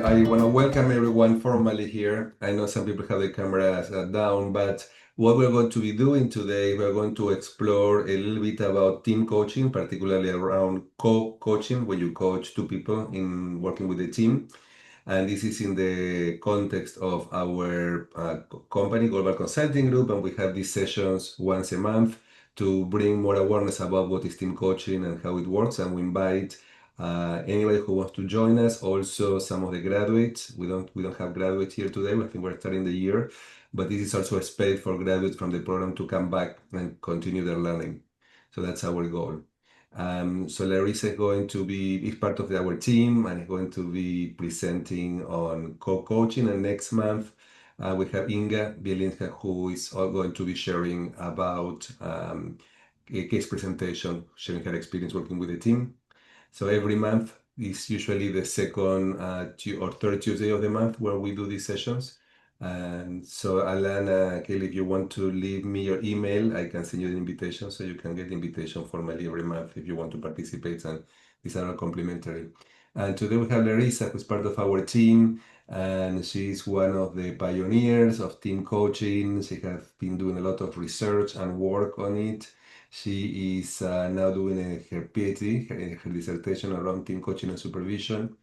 I want to welcome everyone formally here. I know some people have the cameras down, but what we're going to be doing today, we're going to explore a little bit about team coaching, particularly around co-coaching, when you coach two people in working with a team. And this is in the context of our company, Goldvarg Consulting Group, and we have these sessions once a month to bring more awareness about what is team coaching and how it works. And we invite anybody who wants to join us. Also, some of the graduates. We don't have graduates here today. I think we're starting the year, but this is also a space for graduates from the program to come back and continue their learning. So that's our goal. So Larissa is part of our team and is going to be presenting on co-coaching. And next month, we have Inga Bielinska, who is all going to be sharing about a case presentation, sharing her experience working with the team. So every month is usually the second or third Tuesday of the month where we do these sessions. And so Alana, Kelly, if you want to leave me your email, I can send you the invitation so you can get the invitation formally every month if you want to participate. And these are all complimentary. And today we have Larissa, who's part of our team, and she's one of the pioneers of team coaching. She has been doing a lot of research and work on it. She is now doing her PhD, her dissertation around team coaching and supervision.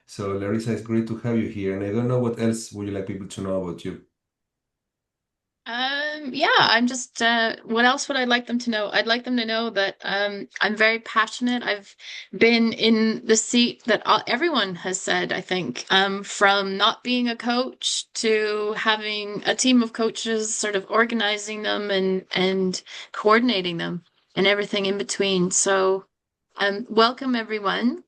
So Larissa, it's great to have you here. And I don't know what else would you like people to know about you? Yeah, I'm just, what else would I like them to know? I'd like them to know that I'm very passionate. I've been in the seat that everyone has said, I think, from not being a coach to having a team of coaches, sort of organizing them and coordinating them and everything in between. So, welcome everyone.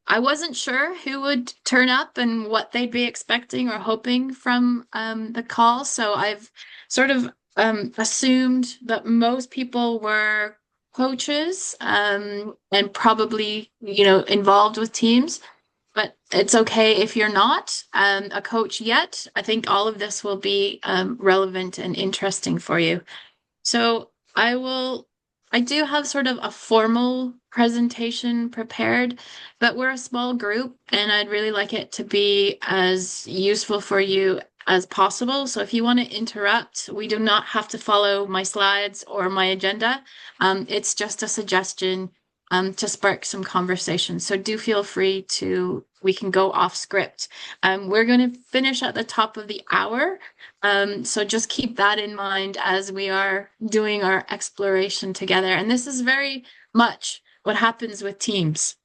I wasn't sure who would turn up and what they'd be expecting or hoping from the call. So I've sort of assumed that most people were coaches and probably, involved with teams. But it's okay if you're not a coach yet. I think all of this will be relevant and interesting for you. So I do have sort of a formal presentation prepared, but we're a small group and I'd really like it to be as useful for you as possible. So if you want to interrupt, we do not have to follow my slides or my agenda. It's just a suggestion to spark some conversation. So do feel free we can go off script. We're going to finish at the top of the hour. So just keep that in mind as we are doing our exploration together. And this is very much what happens with teams.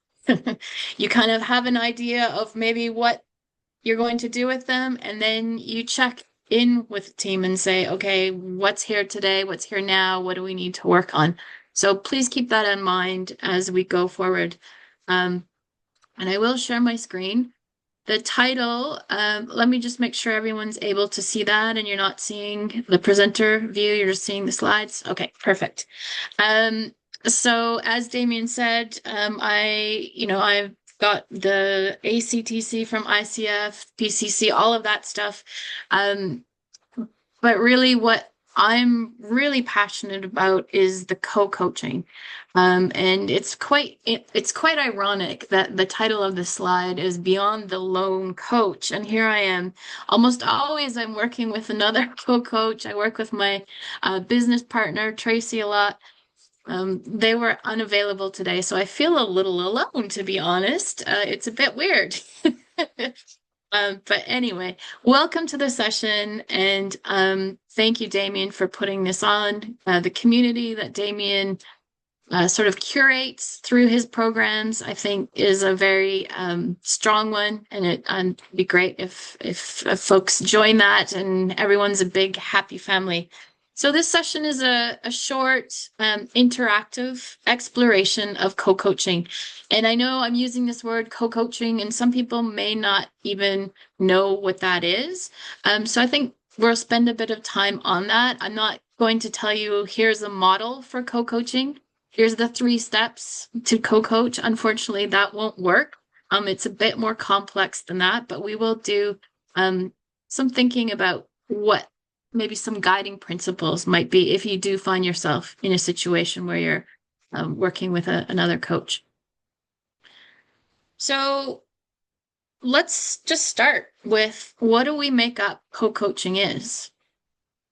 You kind of have an idea of maybe what you're going to do with them, and then you check in with the team and say, okay, what's here today? What's here now? What do we need to work on? So please keep that in mind as we go forward. And I will share my screen. The title, let me just make sure everyone's able to see that and you're not seeing the presenter view, you're just seeing the slides. Okay, perfect. So as Damian said, I've got the ACTC from ICF, PCC, all of that stuff. But really what I'm really passionate about is the co-coaching. And it's quite ironic that the title of the slide is Beyond the Lone Coach. And here I am. Almost always I'm working with another co-coach. I work with my business partner, Tracy, a lot. They were unavailable today, so I feel a little alone, to be honest. It's a bit weird. But anyway, welcome to the session, and thank you, Damian, for putting this on. The community that Damian sort of curates through his programs, I think, is a very strong one, and it'd be great if folks join that, and everyone's a big happy family. So this session is a short, interactive exploration of co-coaching. And I know I'm using this word co-coaching, and some people may not even know what that is. So I think we'll spend a bit of time on that. I'm not going to tell you, here's a model for co-coaching. Here's the 3 steps to co-coach. Unfortunately, that won't work. It's a bit more complex than that, but we will do some thinking about what maybe some guiding principles might be if you do find yourself in a situation where you're working with another coach. So let's just start with, what do we make up co-coaching is?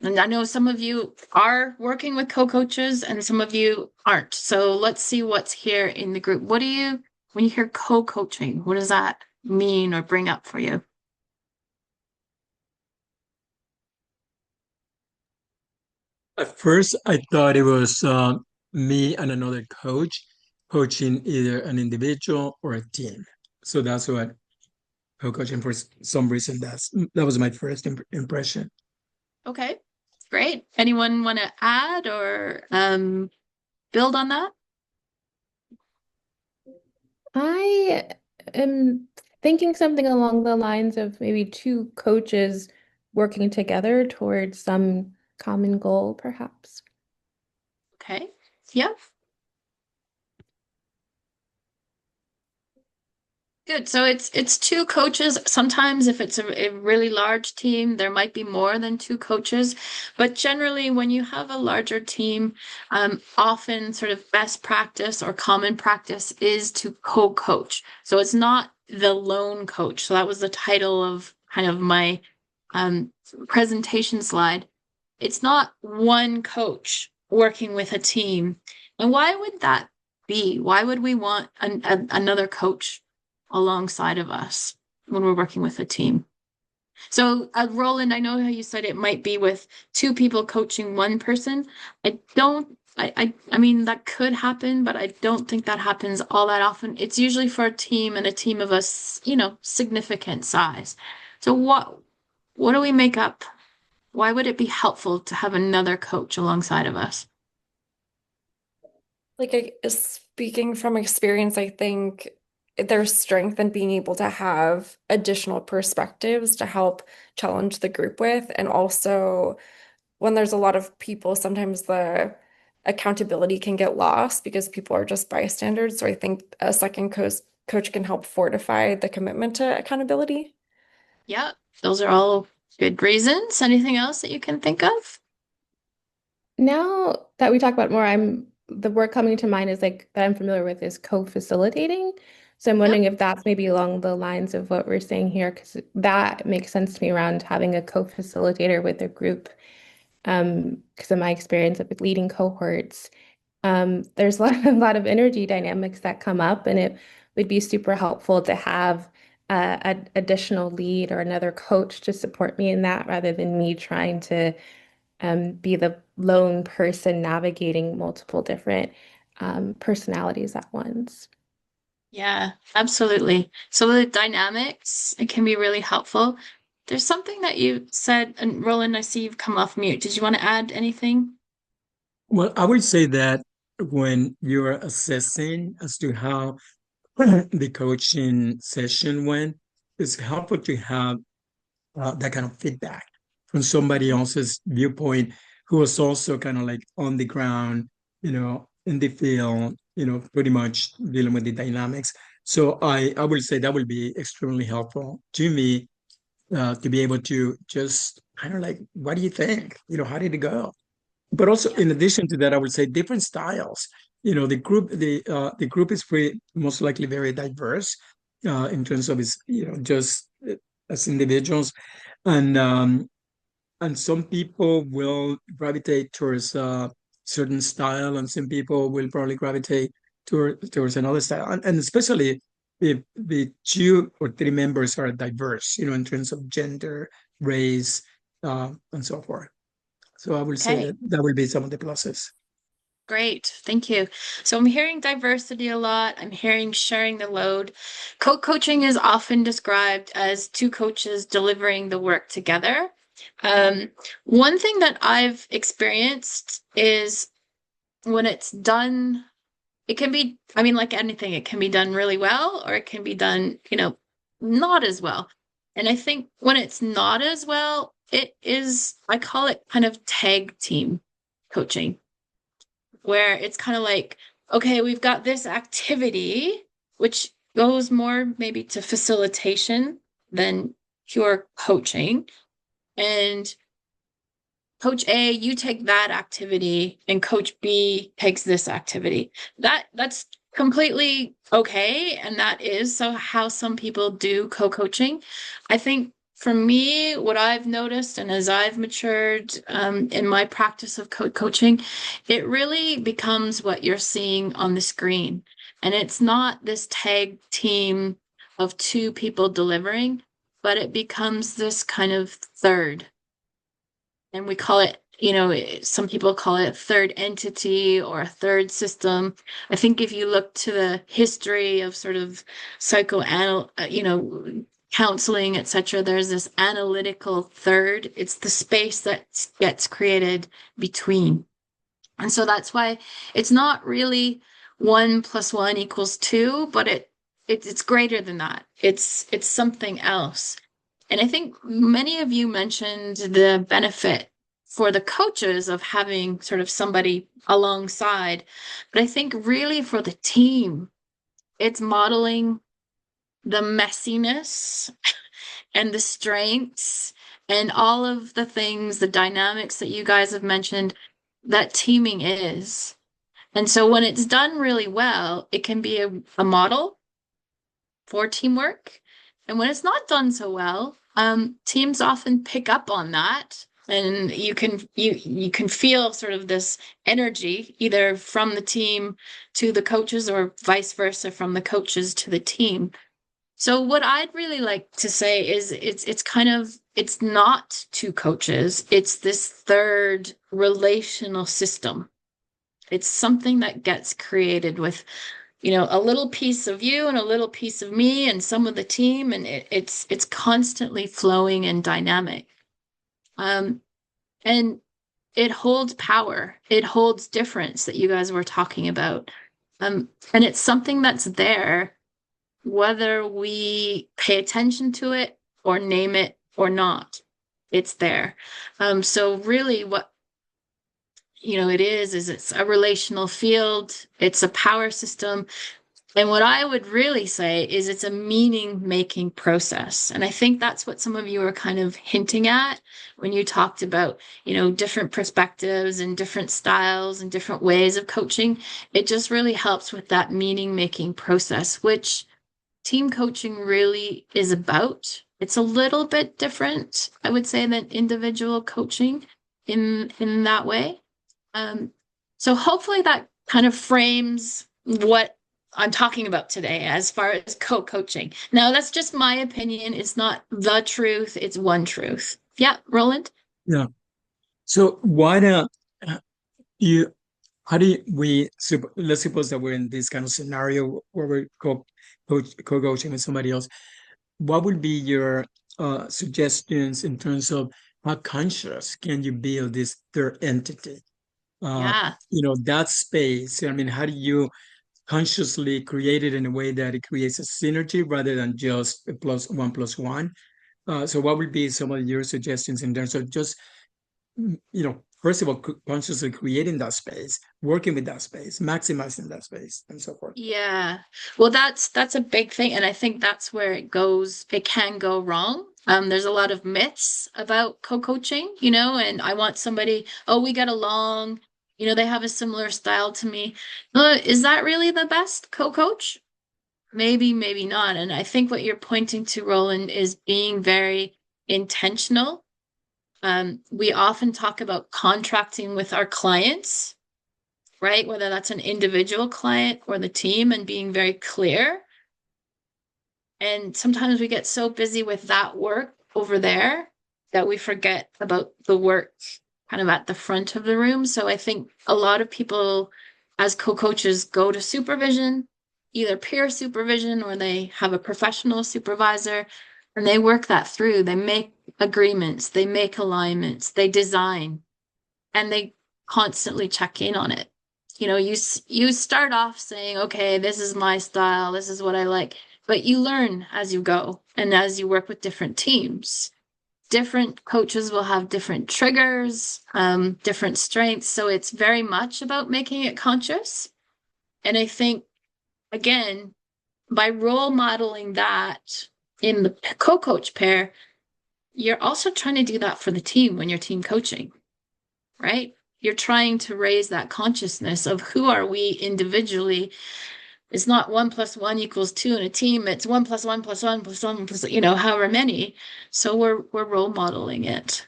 And I know some of you are working with co-coaches and some of you aren't. So let's see what's here in the group. What do you, when you hear co-coaching, what does that mean or bring up for you? At first, I thought it was me and another coach coaching either an individual or a team. So that's what co-coaching for some reason that was my first impression. Okay, great. Anyone want to add or build on that? I am thinking something along the lines of maybe two coaches working together towards some common goal, perhaps. Okay, yeah. Good. So it's two coaches. Sometimes if it's a really large team, there might be more than two coaches. But generally, when you have a larger team, often sort of best practice or common practice is to co-coach. So it's not the lone coach. So that was the title of kind of my presentation slide. It's not one coach working with a team. And why would that be? Why would we want another coach alongside of us when we're working with a team? So, Roland, I know how you said it might be with two people coaching one person. I mean, that could happen, but I don't think that happens all that often. It's usually for a team and a team of a, significant size. So what do we make up? Why would it be helpful to have another coach alongside of us? Speaking from experience, I think there's strength in being able to have additional perspectives to help challenge the group with. And also, when there's a lot of people, sometimes the accountability can get lost because people are just bystanders. So I think a second coach can help fortify the commitment to accountability. Yeah, those are all good reasons. Anything else that you can think of? Now that we talk about more, the word coming to mind is like that I'm familiar with is co-facilitating. So I'm wondering if that's maybe along the lines of what we're saying here, because that makes sense to me around having a co-facilitator with a group. Because of my experience of leading cohorts, there's a lot of energy dynamics that come up, and it would be super helpful to have an additional lead or another coach to support me in that rather than me trying to be the lone person navigating multiple different personalities at once. Yeah, absolutely. So the dynamics, it can be really helpful. There's something that you said, and Roland, I see you've come off mute. Did you want to add anything? Well, I would say that when you're assessing as to how the coaching session went, it's helpful to have that kind of feedback from somebody else's viewpoint who was also kind of like on the ground, in the field, pretty much dealing with the dynamics. So I will say that will be extremely helpful to me to be able to just kind of like, what do you think? How did it go? But also, in addition to that, I would say different styles. The group is most likely very diverse in terms of its, just as individuals, and some people will gravitate towards a certain style, and some people will probably gravitate towards another style, and especially if the 2 or 3 members are diverse, in terms of gender, race, and so forth. So I will say Okay, that will be some of the pluses. great. Thank you. So I'm hearing diversity a lot. I'm hearing sharing the load. Co-coaching is often described as two coaches delivering the work together. One thing that I've experienced is when it's done, it can be, I mean, like anything, it can be done really well or it can be done, not as well. And I think when it's not as well, it is, I call it kind of tag team coaching, where it's kind of like, okay, we've got this activity, which goes more maybe to facilitation than pure coaching. And Coach A, you take that activity, and Coach B takes this activity. That's completely okay, and that is so how some people do co-coaching. I think for me, what I've noticed, and as I've matured in my practice of coaching, it really becomes what you're seeing on the screen. And it's not this tag team of two people delivering, but it becomes this kind of third. And we call it, some people call it third entity or a third system. I think if you look to the history of sort of counseling, etc., there's this analytical third. It's the space that gets created between. And so that's why it's not really 1 + 1 = 2, but it's greater than that. It's something else. And I think many of you mentioned the benefit for the coaches of having sort of somebody alongside. But I think really for the team, it's modeling the messiness and the strengths and all of the things, the dynamics that you guys have mentioned that teaming is. And so when it's done really well, it can be a model for teamwork. And when it's not done so well, teams often pick up on that. And you can feel sort of this energy either from the team to the coaches or vice versa from the coaches to the team. So what I'd really like to say is it's not two coaches. It's this third relational system. It's something that gets created with, a little piece of you and a little piece of me and some of the team, and it's constantly flowing and dynamic. And it holds power. It holds difference that you guys were talking about. And it's something that's there whether we pay attention to it or name it or not. It's there. So really what it is it's a relational field, it's a power system. And what I would really say is it's a meaning-making process. And I think that's what some of you were kind of hinting at when you talked about, different perspectives and different styles and different ways of coaching. It just really helps with that meaning-making process, which team coaching really is about. It's a little bit different, I would say, than individual coaching in that way. So hopefully that kind of frames what I'm talking about today as far as co-coaching. Now, that's just my opinion. It's not the truth. It's one truth. Yeah, Roland? Yeah. So let's suppose that we're in this kind of scenario where we're co-coaching with somebody else. What would be your suggestions in terms of how conscious can you build this third entity? That space. I mean, how do you consciously create it in a way that it creates a synergy rather than just a +1 + 1? So what would be some of your suggestions in terms of just, first of all, consciously creating that space, working with that space, maximizing that space, and so forth? Yeah. Well, that's a big thing. And I think that's where it can go wrong. There's a lot of myths about co-coaching, and I want somebody, we get along, they have a similar style to me. Is that really the best co-coach? Maybe, maybe not. And I think what you're pointing to, Roland, is being very intentional. We often talk about contracting with our clients, right? Whether that's an individual client or the team, and being very clear. And sometimes we get so busy with that work over there that we forget about the work kind of at the front of the room. So I think a lot of people as co-coaches go to supervision, either peer supervision or they have a professional supervisor, and they work that through. They make agreements, they make alignments, they design, and they constantly check in on it. You start off saying, okay, this is my style, this is what I like, but you learn as you go and as you work with different teams. Different coaches will have different triggers, different strengths. So it's very much about making it conscious. And I think, again, by role modeling that in the co-coach pair, you're also trying to do that for the team when you're team coaching, right? You're trying to raise that consciousness of who are we individually It's not 1+1 = 2 in a team. It's 1+1+1+1 plus, however many. So we're role modeling it.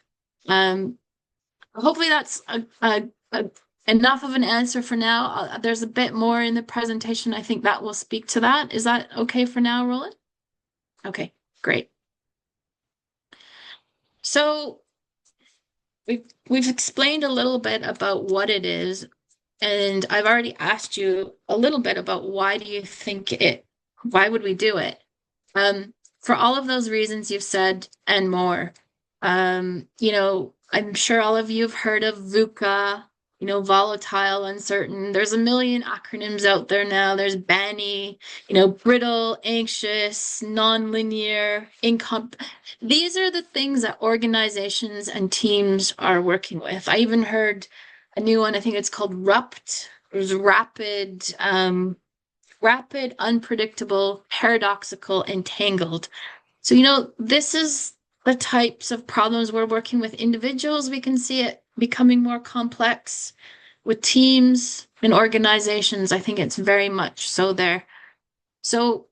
Hopefully that's enough of an answer for now. There's a bit more in the presentation. I think that will speak to that. Is that okay for now, Roland? Okay, great. So we've explained a little bit about what it is, and I've already asked you a little bit about why would we do it? For all of those reasons you've said and more. I'm sure all of you have heard of VUCA, volatile, uncertain. There's a million acronyms out there now. There's BANI, brittle, anxious, nonlinear, These are the things that organizations and teams are working with. I even heard a new one, I think it's called RUPT. It was rapid, unpredictable, paradoxical, entangled. So, this is the types of problems we're working with individuals. We can see it becoming more complex with teams and organizations. I think it's very much so there. So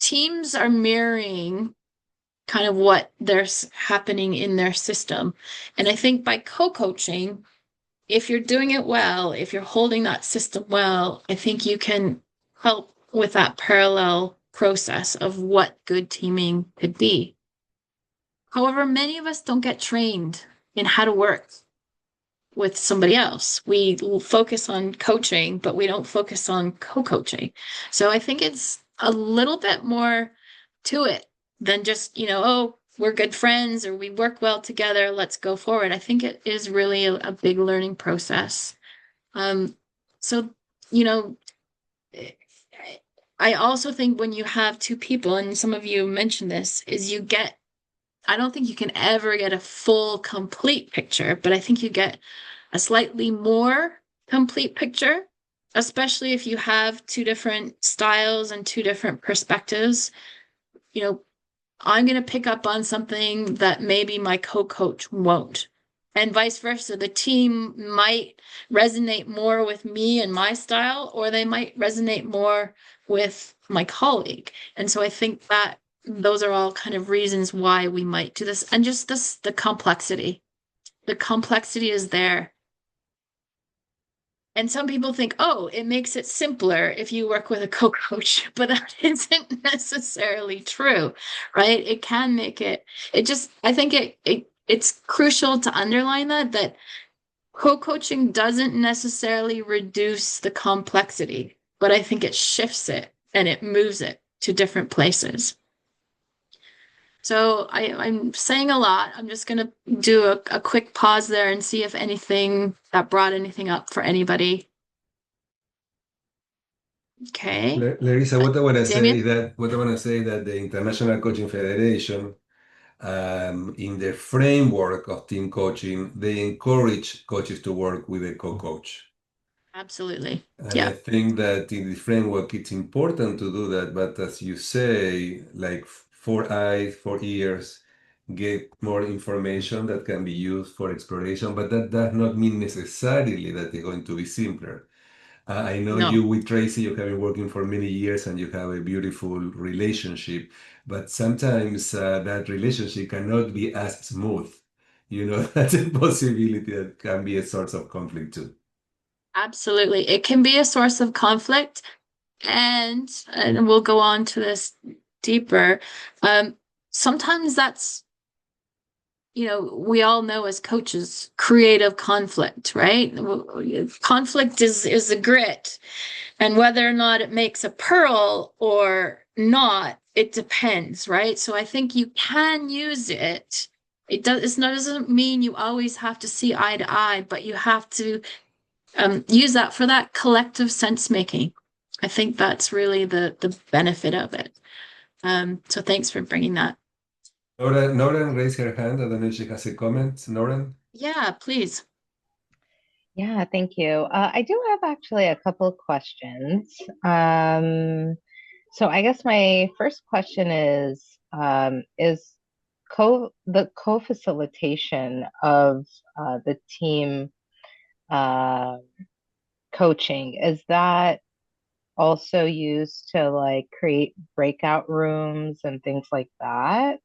teams are mirroring kind of what there's happening in their system. And I think by co-coaching, if you're doing it well, if you're holding that system well, I think you can help with that parallel process of what good teaming could be. However, many of us don't get trained in how to work with somebody else. We focus on coaching, but we don't focus on co-coaching. So I think it's a little bit more to it than just, we're good friends or we work well together, let's go forward. I think it is really a big learning process. So, I also think when you have two people, and some of you mentioned this, is I don't think you can ever get a full, complete picture, but I think you get a slightly more complete picture, especially if you have two different styles and two different perspectives. I'm going to pick up on something that maybe my co-coach won't, and vice versa. The team might resonate more with me and my style, or they might resonate more with my colleague. And so I think that those are all kind of reasons why we might do this. And just the complexity. The complexity is there. And some people think, oh, it makes it simpler if you work with a co-coach, but that isn't necessarily true, right? It can make I think it's crucial to underline that co-coaching doesn't necessarily reduce the complexity, but I think it shifts it and it moves it to different places. So I'm saying a lot. I'm just going to do a quick pause there and see if that brought anything up for anybody. Okay. Larissa, what I want to say Damian? is that the International Coaching Federation, in the framework of team coaching, they encourage coaches to work with a co-coach. Absolutely. And Yeah. I think that in the framework, it's important to do that. But as you say, like 4 ears, get more information that can be used for exploration. But that does not mean necessarily that it's going to be simpler. I know No. you with Tracy, you have been working for many years and you have a beautiful relationship. But sometimes that relationship cannot be as smooth. That's a possibility that can be a source of conflict too. Absolutely. It can be a source of conflict, and we'll go on to this deeper. Sometimes that's, we all know as coaches, creative conflict, right? Conflict is a grit, and whether or not it makes a pearl or not, it depends, right? So I think you can use it. It doesn't mean you always have to see eye to eye, but you have to use that for that collective sense making. I think that's really the benefit of it. So thanks for bringing that. Noran raised her hand. I don't know if she has a comment. Noran? Yeah, please. Yeah, thank you. I do have actually a couple of questions. So I guess my first question is the co-facilitation of the team coaching, is that also used to like create breakout rooms and things like that?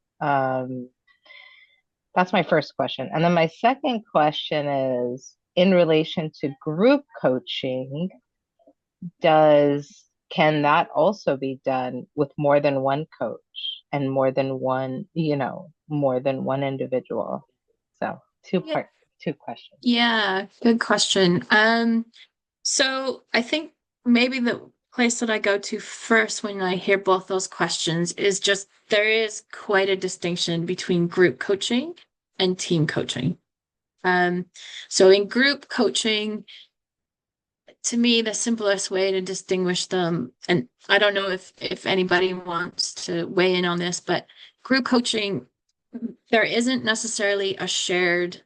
That's my first question. And then my second question is in relation to group coaching, can that also be done with more than one coach and more than one, more than one individual? So Yeah. two questions. Yeah, good question. So I think maybe the place that I go to first when I hear both those questions is just there is quite a distinction between group coaching and team coaching. So in group coaching, to me, the simplest way to distinguish them, and I don't know if anybody wants to weigh in on this, but group coaching, there isn't necessarily a shared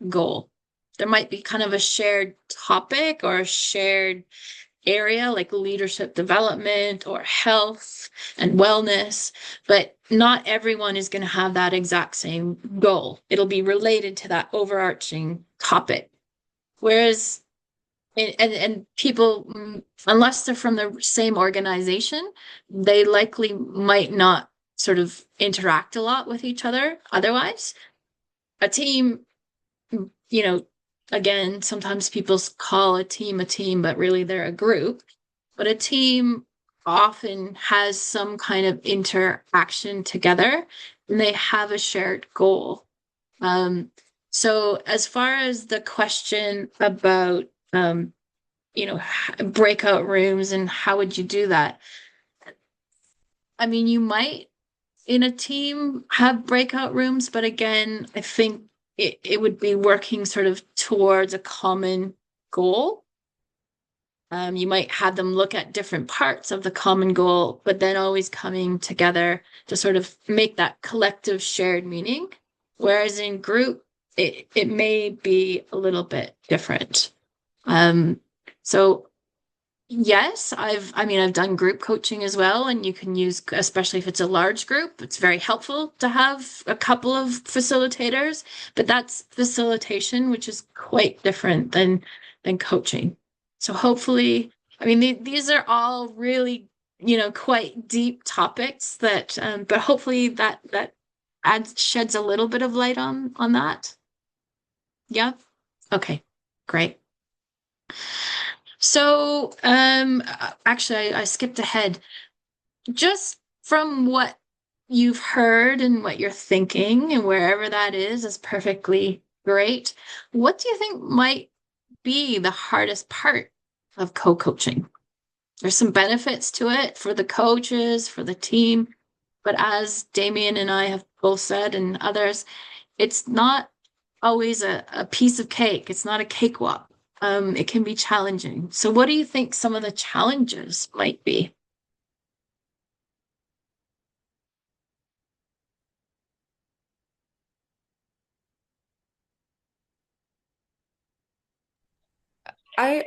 goal. There might be kind of a shared topic or a shared area like leadership development or health and wellness, but not everyone is going to have that exact same goal. It'll be related to that overarching topic. Whereas and people, unless they're from the same organization, they likely might not sort of interact a lot with each other otherwise. A team, again, sometimes people call a team, but really they're a group. But a team often has some kind of interaction together and they have a shared goal. So as far as the question about, breakout rooms and how would you do that? I mean, you might in a team have breakout rooms, but again, I think it would be working sort of towards a common goal. You might have them look at different parts of the common goal, but then always coming together to sort of make that collective shared meaning. Whereas in group, it may be a little bit different. So yes, I've done group coaching as well, and you can use, especially if it's a large group, it's very helpful to have a couple of facilitators, but that's facilitation, which is quite different than coaching. So hopefully, these are all really, quite deep topics that, but hopefully that sheds a little bit of light on that. Yeah. Okay, great. So, actually, I skipped ahead. Just from what you've heard and what you're thinking, and wherever that is perfectly great. What do you think might be the hardest part of co-coaching? There's some benefits to it for the coaches, for the team, but as Damian and I have both said, and others, it's not always a piece of cake. It's not a cakewalk. It can be challenging. So what do you think some of the challenges might be? I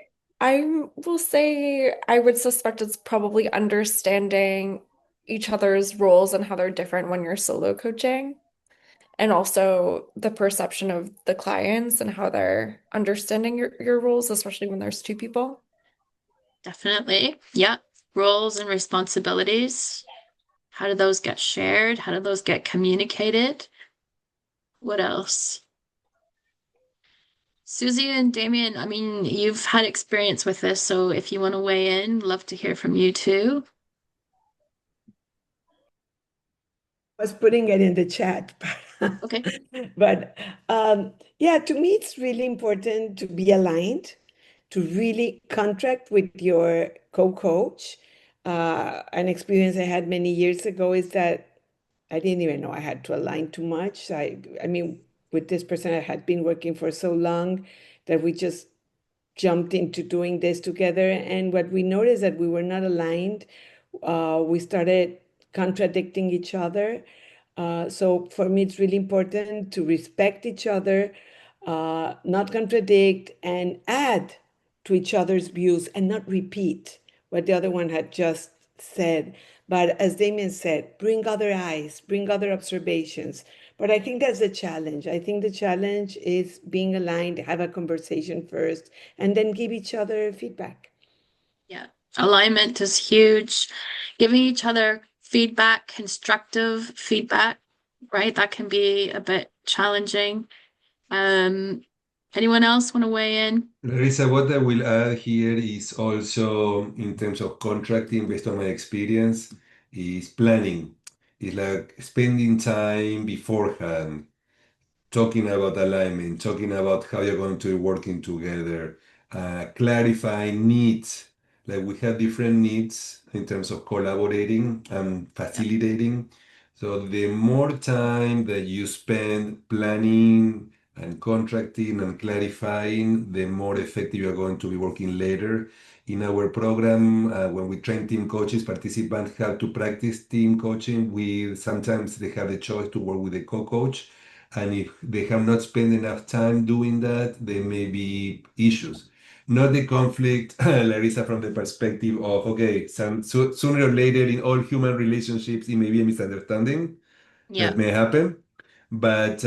will say I would suspect it's probably understanding each other's roles and how they're different when you're solo coaching, and also the perception of the clients and how they're understanding your roles, especially when there's two people. Definitely. Yeah. Roles and responsibilities. How do those get shared? How do those get communicated? What else? Susie and Damien, you've had experience with this, so if you want to weigh in, love to hear from you too. Was putting it in the chat. Okay. But yeah, to me, it's really important to be aligned, to really contract with your co-coach. An experience I had many years ago is that I didn't even know I had to align too much. I mean, with this person, I had been working for so long that we just jumped into doing this together. And what we noticed that we were not aligned. We started contradicting each other. So for me, it's really important to respect each other, not contradict, and add to each other's views and not repeat what the other one had just said. But as Damien said, bring other eyes, bring other observations. But I think that's the challenge. I think the challenge is being aligned, have a conversation first, and then give each other feedback. Yeah. Alignment is huge. Giving each other feedback, constructive feedback, right? That can be a bit challenging. Anyone else want to weigh in? Larissa, what I will add here is also in terms of contracting, based on my experience, is planning. It's like spending time beforehand, talking about alignment, talking about how you're going to be working together, clarifying needs. Like we have different needs in terms of collaborating and facilitating. So the more time that you spend planning and contracting and clarifying, the more effective you're going to be working later. In our program, when we train team coaches, participants have to practice team coaching. We sometimes they have the choice to work with a co-coach, and if they have not spent enough time doing that, there may be issues. Not the conflict, Larissa, from the perspective of, okay, sooner or later in all human relationships, it may be a misunderstanding Yeah, that may happen. But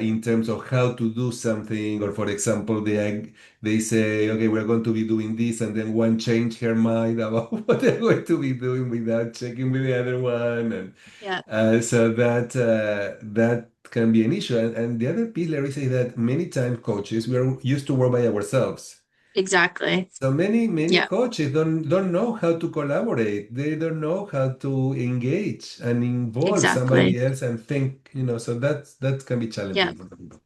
in terms of how to do something, or for example, they say, okay, we're going to be doing this, and then one change her mind about what they're going to be doing without checking with the other one, and yeah, so that can be an issue. And the other piece, Larissa, is that many times coaches, we're used to work by ourselves. exactly. So many Yeah, coaches don't know how to collaborate. They don't know how to engage and involve somebody exactly. else and think, so that can be Yeah, challenging for people.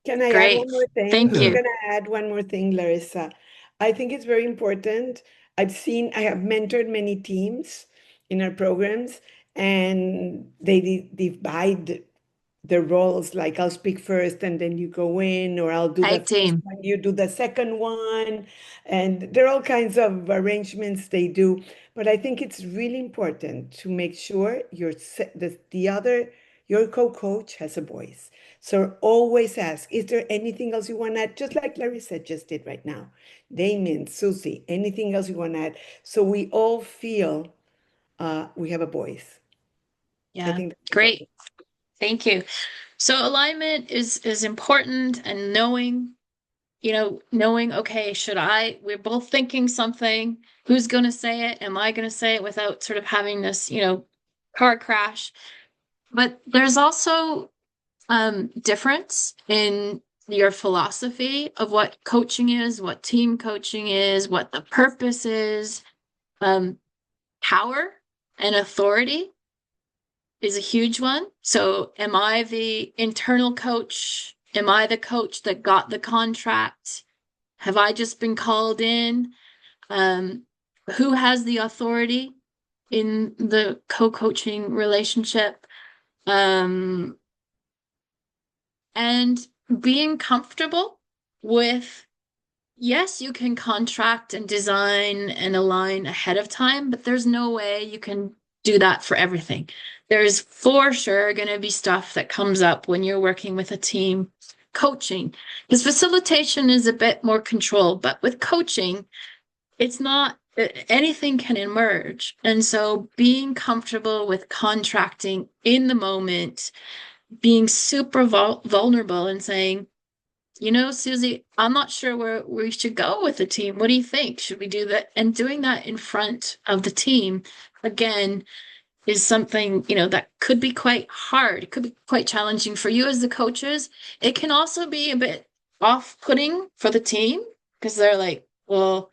Can I add great. one more thing? Thank I'm you. going to add one more thing, Larissa. I think it's very important. I have mentored many teams in our programs, and they divide the roles, like I'll speak first and then you go in, or I'll do the Tag first team. one, you do the second one. And there are all kinds of arrangements they do. But I think it's really important to make sure your co-coach has a voice. So always ask, is there anything else you want to add? Just like Larissa just did right now. Damien, Susie, anything else you want to add? So we all feel we have a voice. I Yeah, think that's great. important. Thank you. So alignment is important, and knowing, okay, we're both thinking something, who's going to say it? Am I going to say it, without sort of having this, car crash? But there's also difference in your philosophy of what coaching is, what team coaching is, what the purpose is. Power and authority is a huge one. So am I the internal coach? Am I the coach that got the contract? Have I just been called in? Who has the authority in the co-coaching relationship? And being comfortable with, yes, you can contract and design and align ahead of time, but there's no way you can do that for everything. There's for sure going to be stuff that comes up when you're working with a team coaching, because facilitation is a bit more control, but with coaching, it's not, anything can emerge. And so being comfortable with contracting in the moment, being super vulnerable and saying, Susie, I'm not sure where we should go with the team. What do you think? Should we do that? And doing that in front of the team, again, is something, that could be quite hard. It could be quite challenging for you as the coaches. It can also be a bit off-putting for the team, because they're like, well,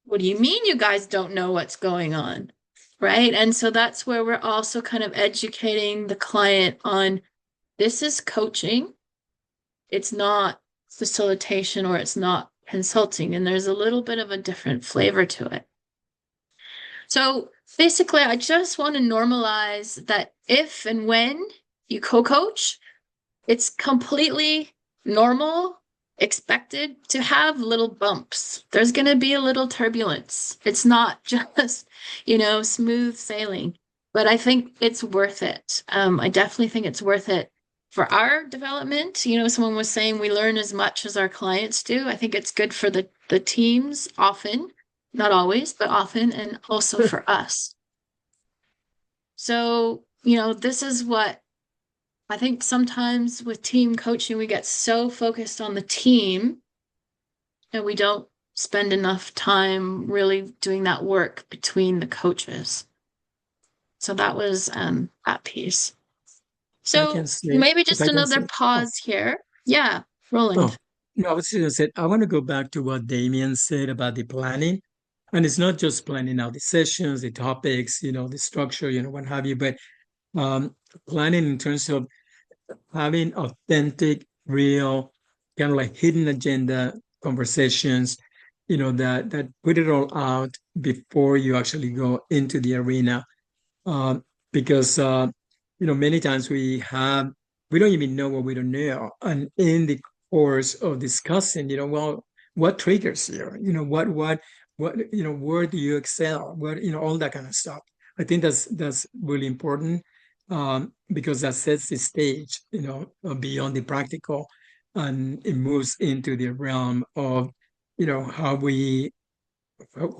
what do you mean you guys don't know what's going on? Right? And so that's where we're also kind of educating the client on, this is coaching. It's not facilitation, or it's not consulting, and there's a little bit of a different flavor to it. So basically, I just want to normalize that if and when you co-coach, it's completely normal, expected to have little bumps. There's going to be a little turbulence. It's not just, smooth sailing, but I think it's worth it. I definitely think it's worth it for our development. Someone was saying we learn as much as our clients do. I think it's good for the teams often, not always, but often, and also for us. So, this is what I think sometimes with team coaching, we get so focused on the team and we don't spend enough time really doing that work between the coaches. So that was that piece. So maybe just another pause here. Yeah, Roland. No, I was just going to say, I want to go back to what Damian said about the planning. And it's not just planning out the sessions, the topics, the structure, what have you, but planning in terms of having authentic, real, kind of like hidden agenda conversations, that put it all out before you actually go into the arena. Because many times we don't even know what we don't know. And in the course of discussing, well, what triggers you? What where do you excel? What, all that kind of stuff. I think that's really important, because that sets the stage, beyond the practical, and it moves into the realm of, who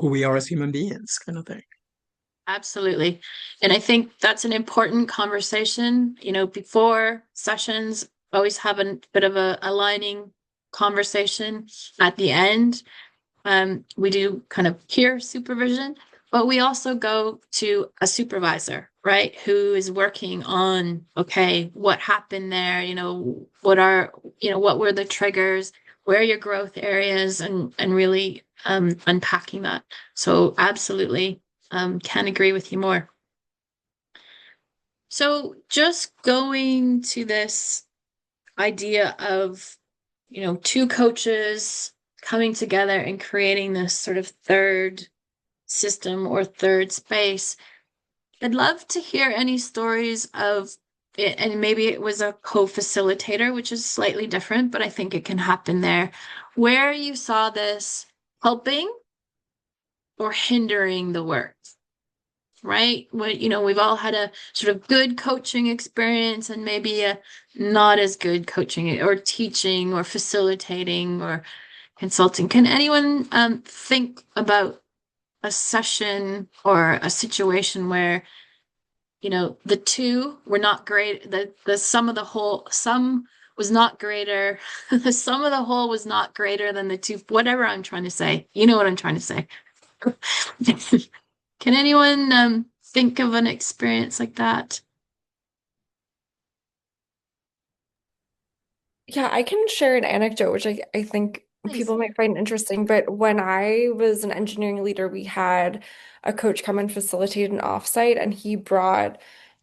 we are as human beings, kind of thing. Absolutely. And I think that's an important conversation. Before sessions, always have a bit of a aligning conversation at the end. We do kind of peer supervision, but we also go to a supervisor, right? Who is working on, okay, what happened there? What were the triggers? Where are your growth areas? And really unpacking that. So absolutely. Can't agree with you more. So just going to this idea of, two coaches coming together and creating this sort of third system or third space. I'd love to hear any stories of it, and maybe it was a co-facilitator, which is slightly different, but I think it can happen there, where you saw this helping or hindering the work. Right? We've all had a sort of good coaching experience and maybe a not as good coaching or teaching or facilitating or consulting. Can anyone think about a session or a situation where, the two were not great, the sum of the whole, sum was not greater, the sum of the whole was not greater than the two, whatever I'm trying to say. You know what I'm trying to say. Can anyone think of an experience like that? Yeah, I can share an anecdote, which I think Please. people might find interesting. But when I was an engineering leader, we had a coach come and facilitate an offsite, and he brought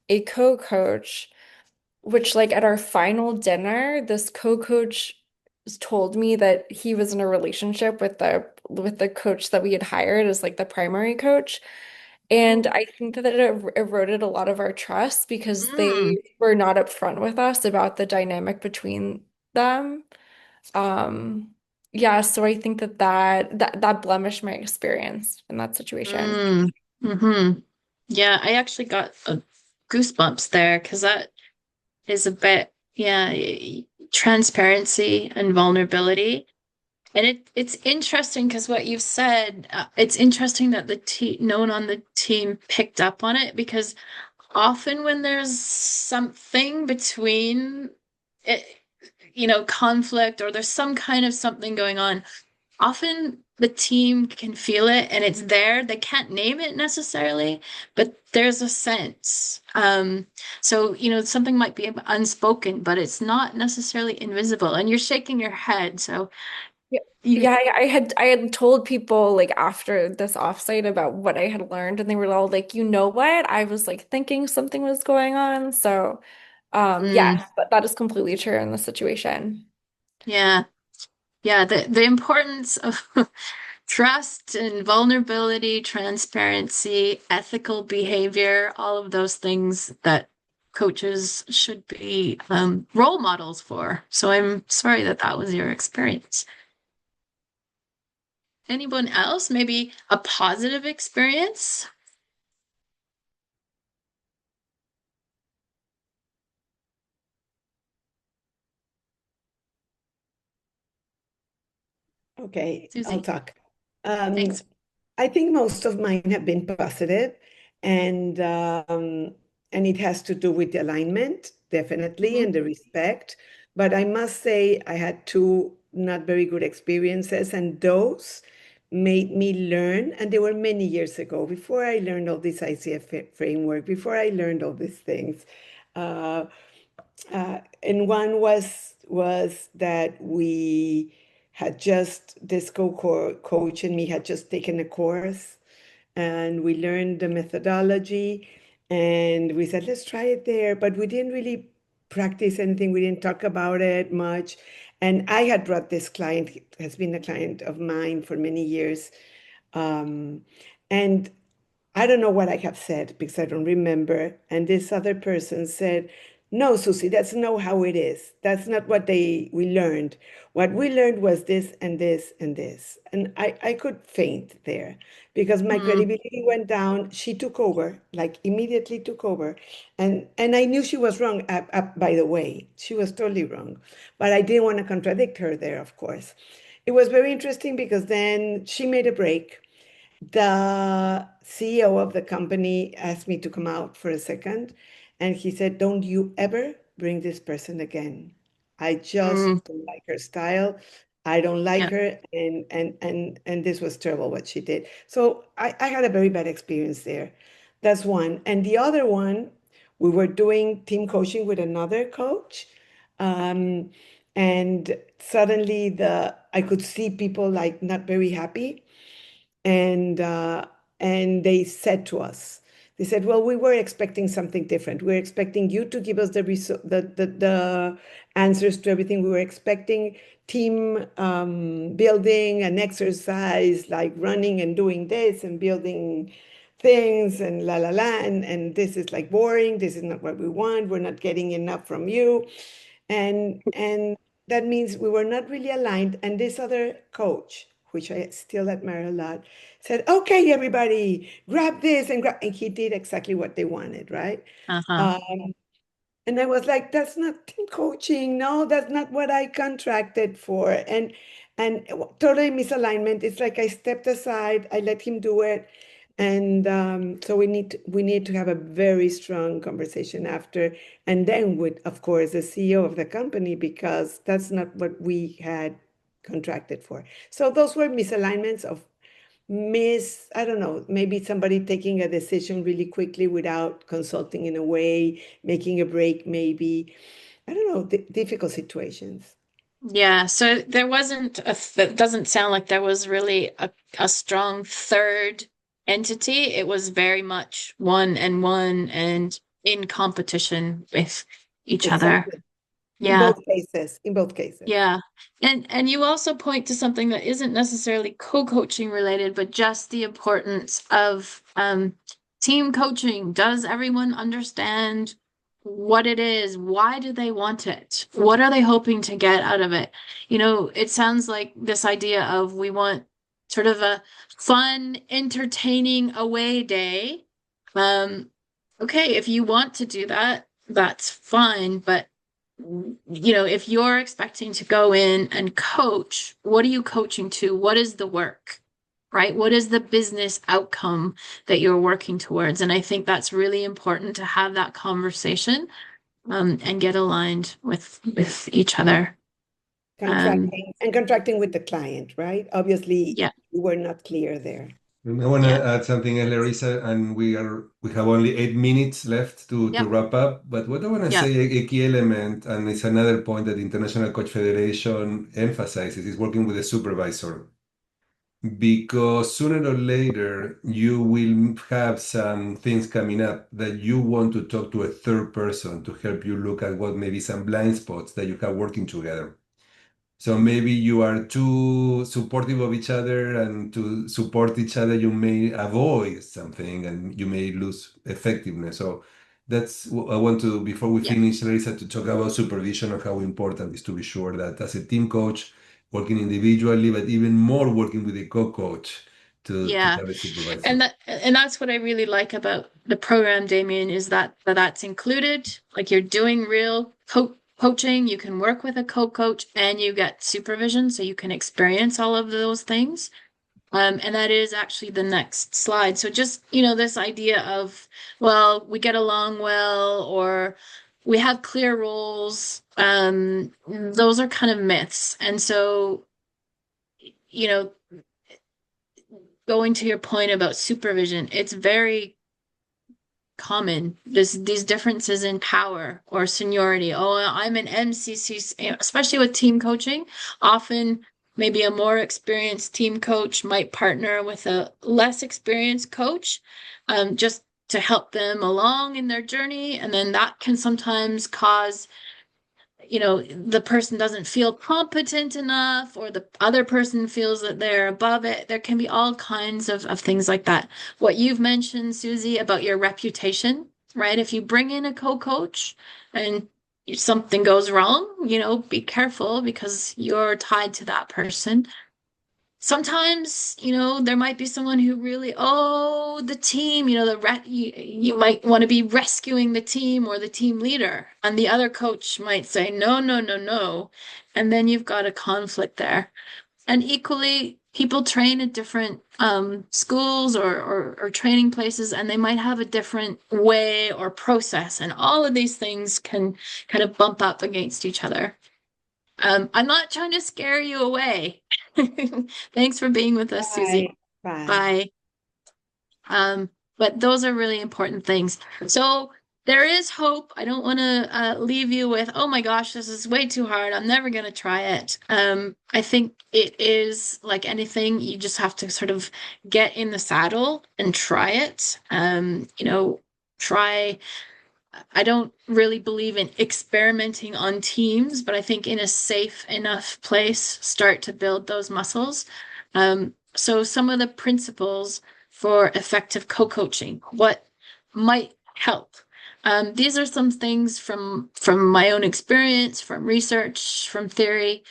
a co-coach, which like at our final dinner, this co-coach told me that he was in a relationship with the coach that we had hired as like the primary coach. And I think that it eroded a lot of our trust because they were not upfront with us about the dynamic between them. Yeah, so I think that blemished my experience in that situation. Yeah, I actually got goosebumps there because that is a bit, transparency and vulnerability. And it's interesting because what you've said, it's interesting that no one on the team picked up on it, because often when there's something between it, conflict, or there's some kind of something going on, often the team can feel it and it's there. They can't name it necessarily, but there's a sense. So, something might be unspoken, but it's not necessarily invisible. And you're shaking your head. So yeah, I had told people like after this offsite about what I had learned, and they were all like, you know what? I was like thinking something was going on. So yes, but that is completely true in this situation. Yeah. Yeah, the importance of trust and vulnerability, transparency, ethical behavior, all of those things that coaches should be role models for. So I'm sorry that was your experience. Anyone else? Maybe a positive experience? Okay, Susie. I'll talk. Thanks. I think most of mine have been positive, and it has to do with the alignment, definitely, and the respect. But I must say I had two not very good experiences, and those made me learn, and they were many years ago, before I learned all this ICF framework, before I learned all these things. Uh, and one was that we had just this coach and me had just taken a course, and we learned the methodology, and we said, let's try it there, but we didn't really practice anything. We didn't talk about it much. And I had brought this client, he has been a client of mine for many years. And I don't know what I have said because I don't remember. And this other person said, no, Susie, that's not how it is. That's not what we learned. What we learned was this and this and this. And I could faint there because my credibility went down. She took over, like immediately took over. And I knew she was wrong, by the way. She was totally wrong. But I didn't want to contradict her there, of course. It was very interesting because then she made a break. The CEO of the company asked me to come out for a second, and he said, don't you ever bring this person again. I just don't like her style. I don't like Yeah. her, and this was terrible what she did. So I had a very bad experience there. That's one. And the other one, we were doing team coaching with another coach. And suddenly I could see people like not very happy, and they said to us, they said, well, we were expecting something different. We were expecting you to give us the answers to everything. We were expecting team building and exercise, like running and doing this and building things and la la la, and this is like boring. This is not what we want. We're not getting enough from you. And that means we were not really aligned. And this other coach, which I still admire a lot, said, okay, everybody, grab this and grab, and he did exactly what they wanted, right? Uh-huh. And I was like, that's not team coaching. No, that's not what I contracted for. And totally misalignment. It's like I stepped aside, I let him do it. And so we need to have a very strong conversation after, and then with, of course, the CEO of the company, because that's not what we had contracted for. So those were misalignments of I don't know, maybe somebody taking a decision really quickly without consulting in a way, making a break, maybe. I don't know, difficult situations. Yeah, so there wasn't that doesn't sound like there was really a strong third entity. It was very much one and one and in competition with each other. Exactly. In Yeah. both cases, in both cases. Yeah. And you also point to something that isn't necessarily co-coaching related, but just the importance of team coaching. Does everyone understand what it is? Why do they want it? What are they hoping to get out of it? You know, it sounds like this idea of we want sort of a fun, entertaining away day. Okay, if you want to do that, that's fine, but if you're expecting to go in and coach, what are you coaching to? What is the work, right? What is the business outcome that you're working towards? And I think that's really important to have that conversation, and get aligned with each other. Contracting with the client, right? Obviously, Yeah. you were not clear there. I want to Yeah. add something, Larissa, and we have only 8 minutes left to Yep. wrap up. But what I want to Yep. say, a key element, and it's another point that the International Coach Federation emphasizes, is working with a supervisor. Because sooner or later, you will have some things coming up that you want to talk to a third person to help you look at what maybe some blind spots that you have working together. So maybe you are too supportive of each other, and to support each other, you may avoid something and you may lose effectiveness. So that's what I want to, before we Yeah. finish, Larissa, to talk about supervision and how important it is to be sure that as a team coach, working individually, but even more working with a co-coach to Yeah. have a supervisor. And that's what I really like about the program, Damien, is that's included. Like you're doing real coaching, you can work with a co-coach, and you get supervision, so you can experience all of those things. And that is actually the next slide. So just, this idea of, well, we get along well, or we have clear roles, those are kind of myths. And so, you know, going to your point about supervision, it's very common. These differences in power or seniority. Oh, I'm an MCC, especially with team coaching. Often, maybe a more experienced team coach might partner with a less experienced coach, just to help them along in their journey. And then that can sometimes cause, the person doesn't feel competent enough, or the other person feels that they're above it. There can be all kinds of things like that. What you've mentioned, Susie, about your reputation, right? If you bring in a co-coach and something goes wrong, be careful because you're tied to that person. Sometimes, there might be someone who really, the team, you might want to be rescuing the team or the team leader, and the other coach might say, no, no, no, no. And then you've got a conflict there. And equally, people train at different schools or training places, and they might have a different way or process. And all of these things can kind of bump up against each other. I'm not trying to scare you away. Thanks for being with us, Susie. Bye. Bye. But those are really important things. So there is hope. I don't want to leave you with, oh my gosh, this is way too hard. I'm never going to try it. I think it is like anything. You just have to sort of get in the saddle and try it. Try. I don't really believe in experimenting on teams, but I think in a safe enough place, start to build those muscles. So some of the principles for effective co-coaching, what might help. These are some things from my own experience, from research, from theory.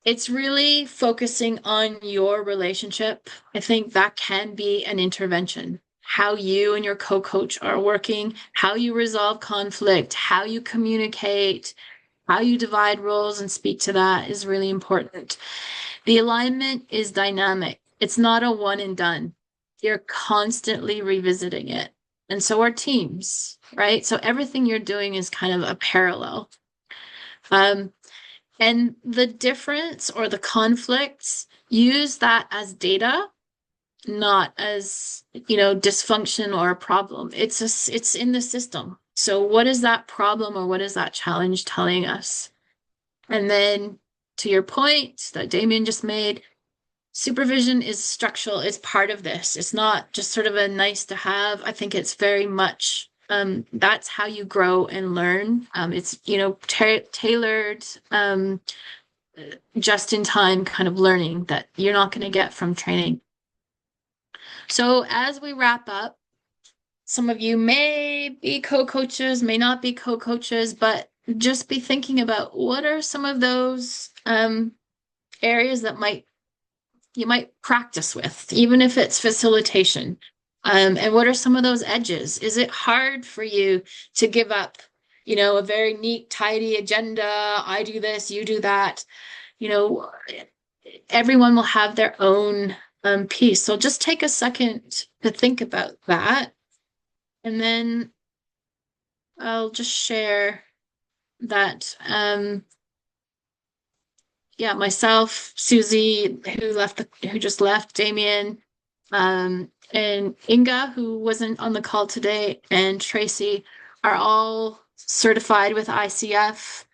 It's really focusing on your relationship. I think that can be an intervention. How you and your co-coach are working, how you resolve conflict, how you communicate, how you divide roles and speak to that is really important. The alignment is dynamic. It's not a one and done. You're constantly revisiting it. And so are teams, right? So everything you're doing is kind of a parallel. And the difference or the conflicts, use that as data, not as, dysfunction or a problem. It's in the system. So what is that problem or what is that challenge telling us? And then to your point that Damian just made, supervision is structural, it's part of this. It's not just sort of a nice to have. I think it's very much that's how you grow and learn. It's, tailored, just in time kind of learning that you're not going to get from training. So as we wrap up, some of you may be co-coaches, may not be co-coaches, but just be thinking about what are some of those areas that you might practice with, even if it's facilitation. And what are some of those edges? Is it hard for you to give up, a very neat, tidy agenda? I do this, you do that. Everyone will have their own piece. So just take a second to think about that. And then I'll just share that, myself, Susie, who just left, Damian, and Inga, who wasn't on the call today, and Tracy are all certified with ICF,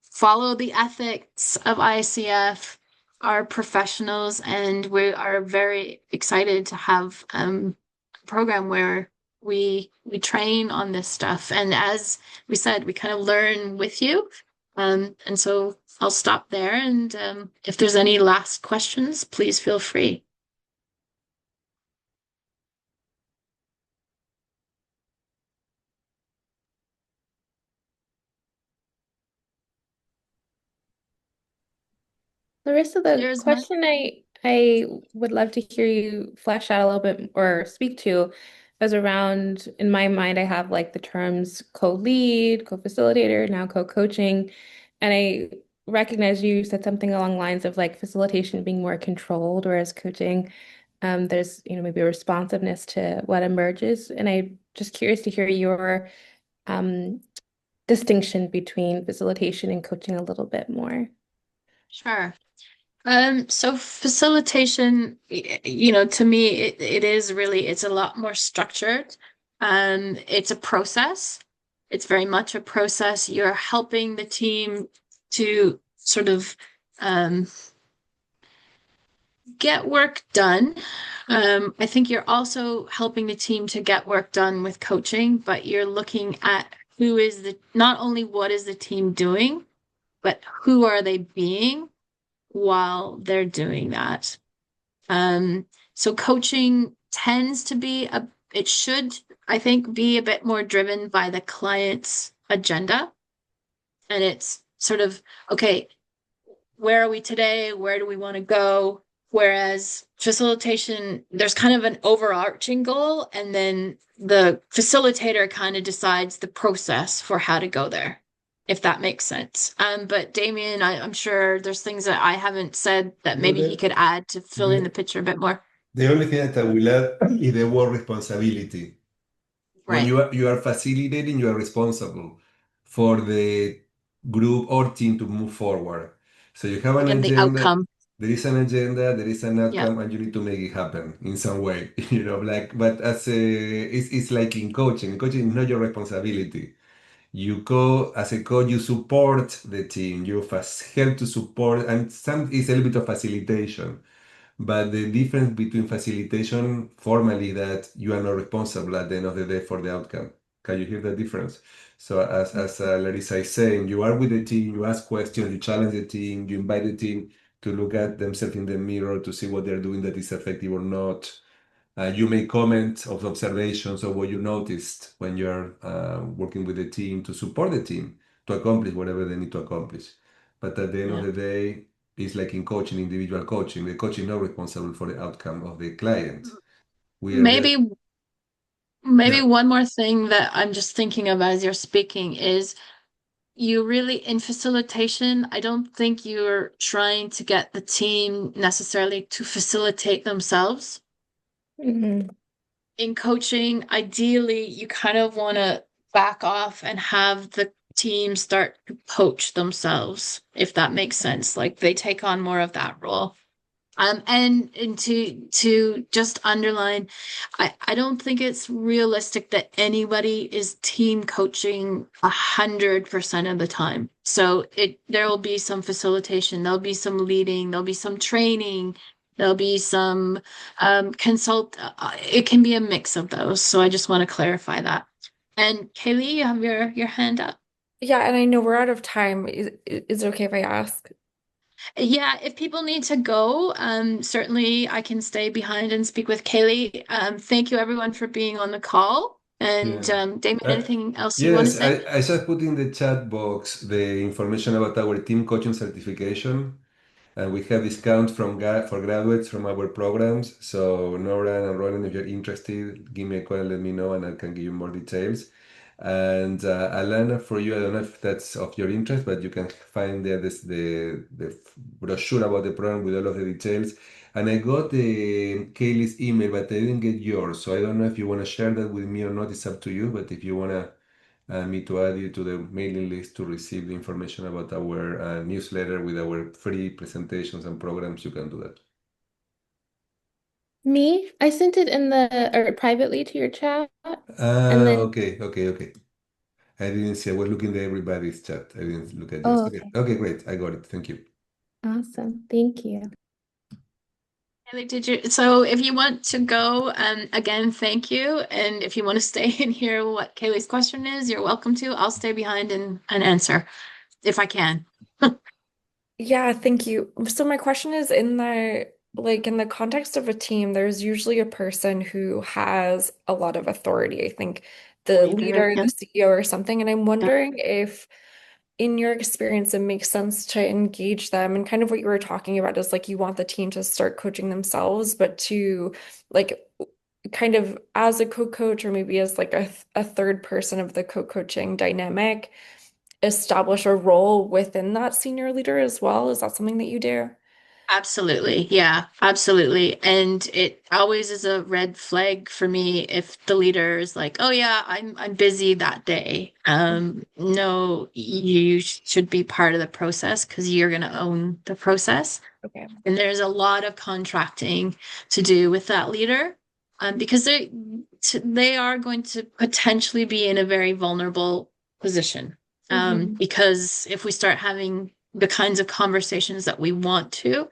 follow the ethics of ICF, are professionals, and we are very excited to have a program where we train on this stuff. And as we said, we kind of learn with you. And so I'll stop there. And if there's any last questions, please feel free. Larissa, the question I would love to hear you flesh out a little bit or speak to is around, in my mind, I have like the terms co-lead, co-facilitator, now co-coaching. And I recognize you said something along the lines of like facilitation being more controlled, whereas coaching, there's, maybe a responsiveness to what emerges. And I'm just curious to hear your distinction between facilitation and coaching a little bit more. Sure. So facilitation, to me, it is really, it's a lot more structured. It's a process. It's very much a process. You're helping the team to sort of um, get work done. I think you're also helping the team to get work done with coaching, but you're looking at not only what is the team doing, but who are they being while they're doing that. So coaching tends to be it should, I think, be a bit more driven by the client's agenda. And it's sort of, okay, where are we today? Where do we want to go? Whereas facilitation, there's kind of an overarching goal, and then the facilitator kind of decides the process for how to go there, if that makes sense. But Damian, I'm sure there's things that I haven't said that No, maybe he could add to fill in the the, picture a bit more. the only thing that I will add is the word responsibility. When Right. you are facilitating, you are responsible for the group or team to move forward. So you have an And the agenda, outcome. there is an agenda, there is an Yeah. outcome, and you need to make it happen in some way. But it's like in coaching. Coaching is not your responsibility. You go as a coach, you support the team, help to support, and some is a little bit of facilitation. But the difference between facilitation formally that you are not responsible at the end of the day for the outcome. Can you hear the difference? So as Larissa is saying, you are with the team, you ask questions, you challenge the team, you invite the team to look at themselves in the mirror to see what they're doing that is effective or not. You make comments of observations of what you noticed when you're working with the team to support the team to accomplish whatever they need to accomplish. But at the end of Yeah. the day, it's like in coaching, individual coaching. The coach is not responsible for the outcome of the client. We are there. Maybe Yeah. one more thing that I'm just thinking of as you're speaking is you really, in facilitation, I don't think you're trying to get the team necessarily to facilitate themselves. Hmm. In coaching, ideally, you kind of want to back off and have the team start to coach themselves, if that makes sense. Like they take on more of that role. And to just underline, I don't think it's realistic that anybody is team coaching 100% of the time. So there will be some facilitation, there'll be some leading, there'll be some training, there'll be some consult. It can be a mix of those. So I just want to clarify that. And Kaylee, you have your hand up. Yeah, and I know we're out of time. Is it okay if I ask? Yeah, if people need to go, certainly I can stay behind and speak with Kaylee. Thank you everyone for being on the call. And Yeah. Damien, Uh, anything else you want to yes, say? I just put in the chat box the information about our team coaching certification. And we have discounts for graduates from our programs. So Nora and Roland, if you're interested, give me a call and let me know, and I can give you more details. And Alana, for you, I don't know if that's of your interest, but you can find there the brochure about the program with all of the details. And I got the Kaylee's email, but I didn't get yours. So I don't know if you want to share that with me or not. It's up to you. But if you want to me to add you to the mailing list to receive the information about our newsletter with our free presentations and programs, you can do that. Me, I sent it in or privately to your chat, and then Okay. I didn't see. I was looking at everybody's chat. I didn't look at yours. oh, Okay, okay, okay, great. I got it. Thank you. awesome, thank you. Kaylee, so if you want to go, again, thank you. And if you want to stay and hear what Kaylee's question is, you're welcome to. I'll stay behind and answer if I can. Yeah, thank you. So my question is in the context of a team, there's usually a person who has a lot of authority. I think the leader, Yeah. the CEO or something. And I'm Yeah. wondering if in your experience, it makes sense to engage them and kind of what you were talking about is like you want the team to start coaching themselves, but to like kind of as a co-coach or maybe as like a third person of the co-coaching dynamic, establish a role within that senior leader as well. Is that something that you do? Absolutely. Yeah, absolutely. And it always is a red flag for me if the leader is like, "Oh yeah, I'm busy that day." No, you should be part of the process because you're going to own the process. Okay. And there's a lot of contracting to do with that leader, because they are going to potentially be in a very vulnerable position. Because if we start having the kinds of conversations that we want to,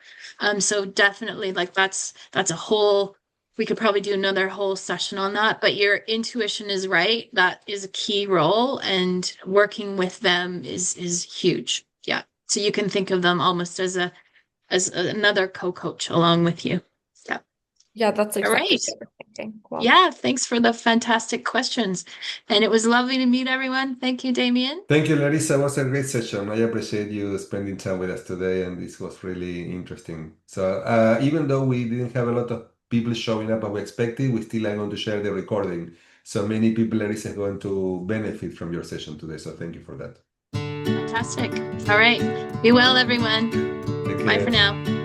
so definitely like that's a whole, we could probably do another whole session on that, but your intuition is right. That is a key role, and working with them is huge. Yeah. So you can think of them almost as another co-coach along with you. Yeah. Yeah, that's All exactly right. what we're thinking. Cool. Yeah, thanks for the fantastic questions. And it was lovely to meet everyone. Thank you, Damian. Thank you, Larissa. It was a great session. I appreciate you spending time with us today, and this was really interesting. So, even though we didn't have a lot of people showing up as we expected, we still are going to share the recording. So many people, Larissa, is going to benefit from your session today. So, thank you for that. Fantastic. All right. Be well, everyone. Take Bye care. for now.